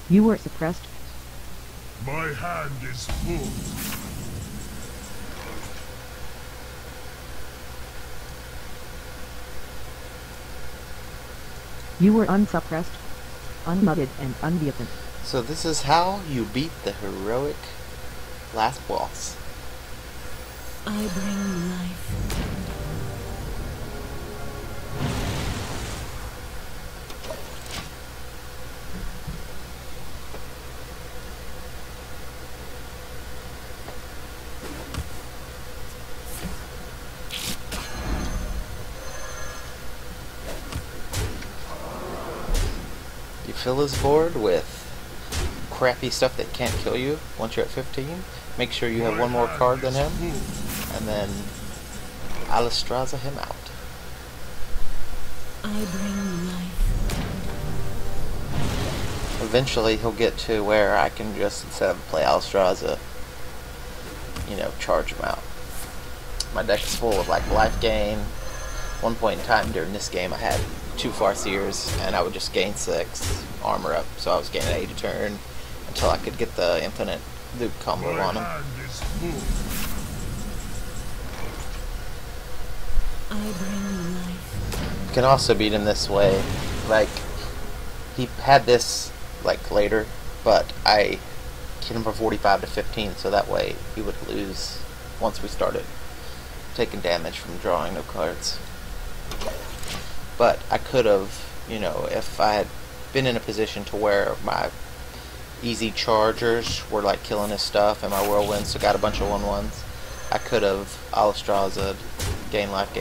You were suppressed. My hand is full. You were unsuppressed, unmuted, and unbeaten. So this is how you beat the heroic last boss. I bring life. You fill his board with crappy stuff that can't kill you once you're at 15. Make sure you have one more card than him, and then Alistraza him out. I bring life. Eventually he'll get to where I can just, instead of play Alistraza, you know, charge him out. My deck is full of like life gain. One point in time during this game I had 2 Farseers and I would just gain 6 armor up, so I was gaining 8 a turn until I could get the infinite loop combo on him. I bring life. You can also beat him this way. Like, he had this like later, but I hit him from 45 to 15, so that way he would lose once we started taking damage from drawing no cards. But I could have, you know, if I had been in a position to where my easy chargers were like killing his stuff and my whirlwinds so got a bunch of 1/1s, I could have Alistraza, gain life,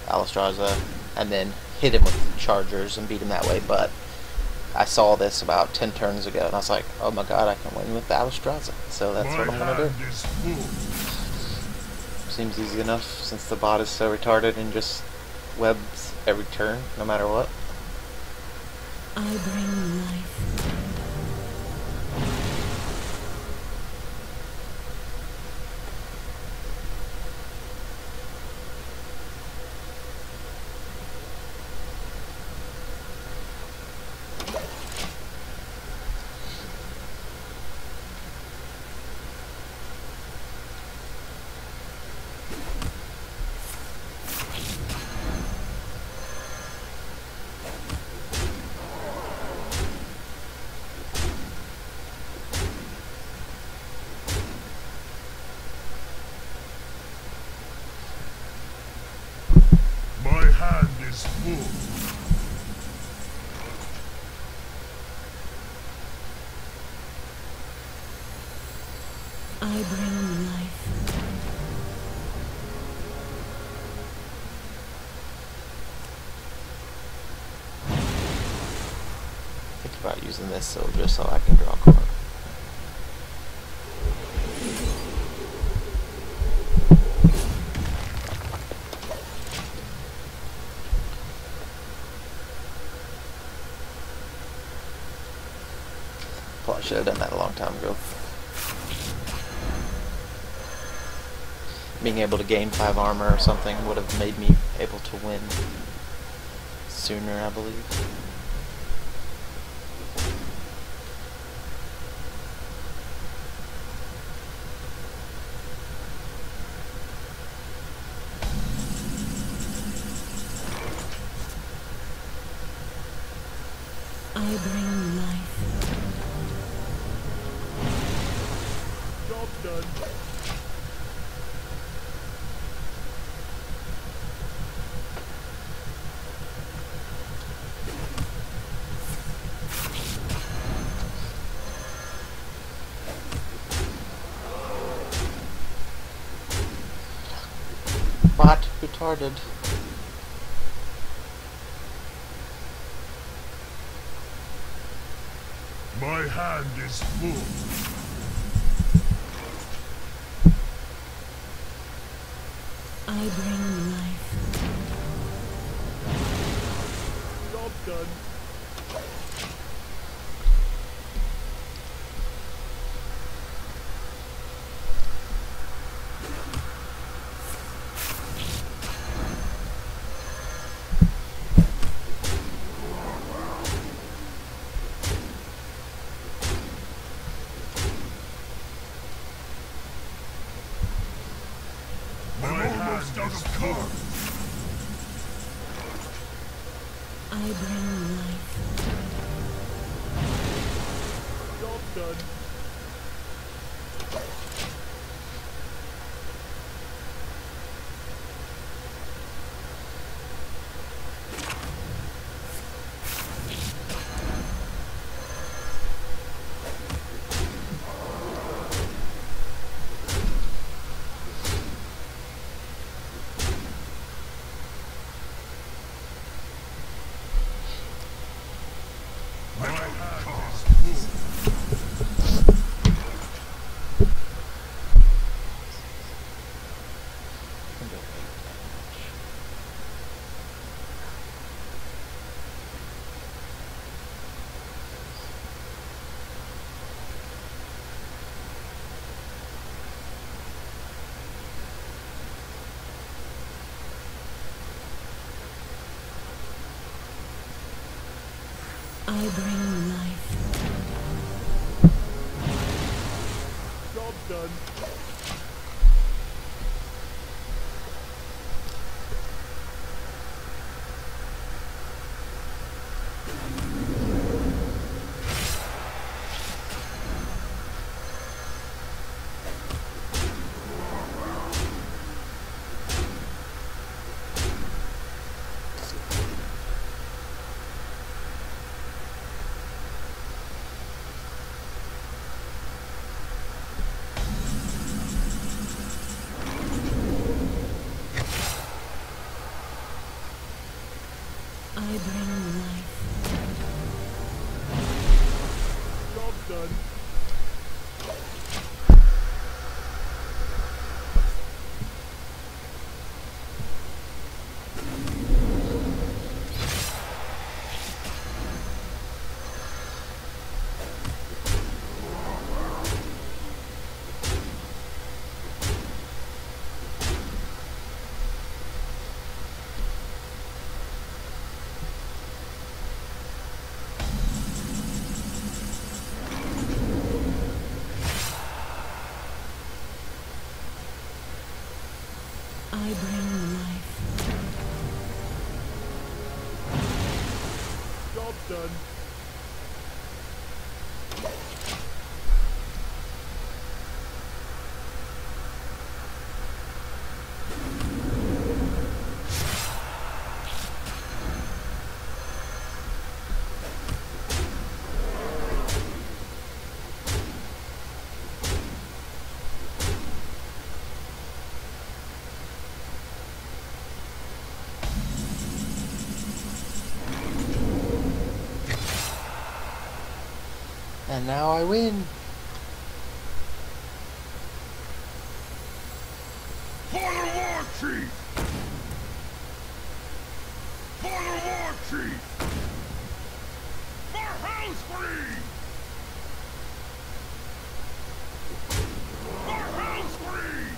Alistraza, and then hit him with chargers and beat him that way. But I saw this about 10 turns ago and I was like, oh my god, I can win with Alistraza, so that's what I'm gonna do. Seems easy enough since the bot is so retarded and just webs every turn, no matter what. I bring life. My hand is full. I bring life. Think about using this so just so I can draw a card. Probably should have done that a long time ago. Being able to gain 5 armor or something would have made me able to win sooner, I believe. I bring life. Job done. Bot retarded. My hand is full. I bring life. Job done. life. Job done. My hand is full. I bring life. Job done. I bring life. Job done. I bring life. Job done. And now I win. For the war chief! For the war chief! For Hellspree! For Hellspree!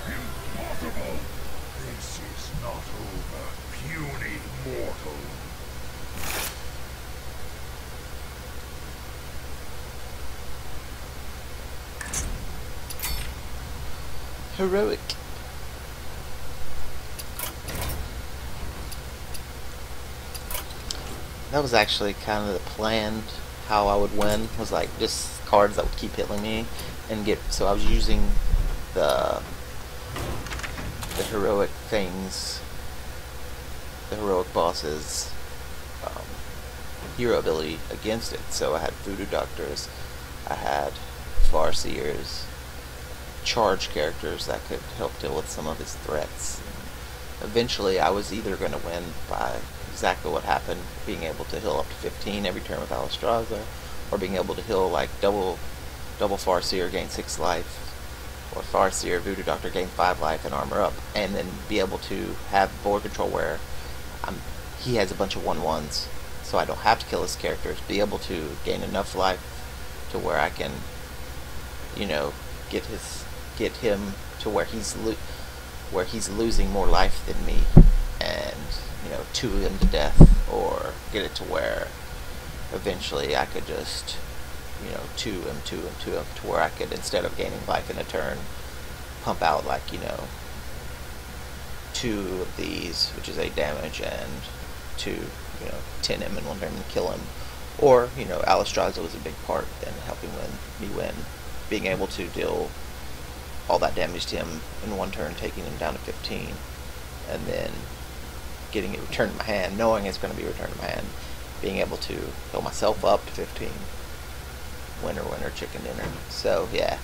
Impossible! This is not over, puny mortal. Heroic. That was actually kind of the plan. How I would win was like just cards that would keep hitting me and get. So I was using the heroic things, the heroic bosses, hero ability against it. So I had voodoo doctors, I had farseers, charge characters that could help deal with some of his threats. Eventually I was either going to win by exactly what happened, being able to heal up to 15 every turn with Alistraza, or being able to heal like double Farseer, gain 6 life, or Farseer, Voodoo Doctor, gain 5 life and armor up, and then be able to have board control where he has a bunch of 1/1s, so I don't have to kill his characters, be able to gain enough life to where I can, you know, get him to where he's losing more life than me, and two him to death, or get it to where eventually I could just two him to where I could, instead of gaining life in a turn, pump out like two of these, which is 8 damage, and two 10 him in one turn and kill him. Or Alistraza was a big part in helping me win, being able to deal all that damage to him in one turn, taking him down to 15, and then getting it returned to my hand, knowing it's going to be returned to my hand, being able to heal myself up to 15. Winner, winner, chicken dinner. So yeah,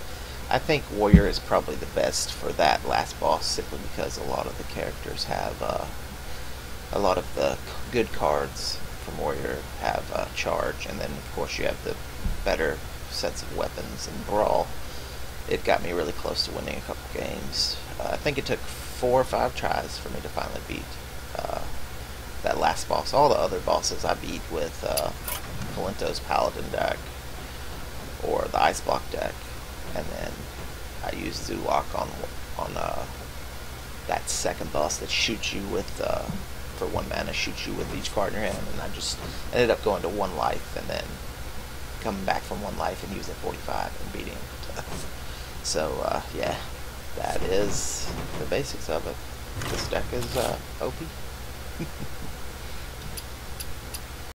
I think Warrior is probably the best for that last boss, simply because a lot of the characters have, a lot of the good cards from Warrior have charge, and then of course you have the better sets of weapons in Brawl. It got me really close to winning a couple games. I think it took 4 or 5 tries for me to finally beat that last boss. All the other bosses I beat with Palento's Paladin deck or the Ice Block deck, and then I used Zulok on that second boss that shoots you with for 1 mana, shoots you with each card in your hand, and I just ended up going to 1 life and then coming back from 1 life and using 45 and beating him. So yeah, that is the basics of it. This deck is OP.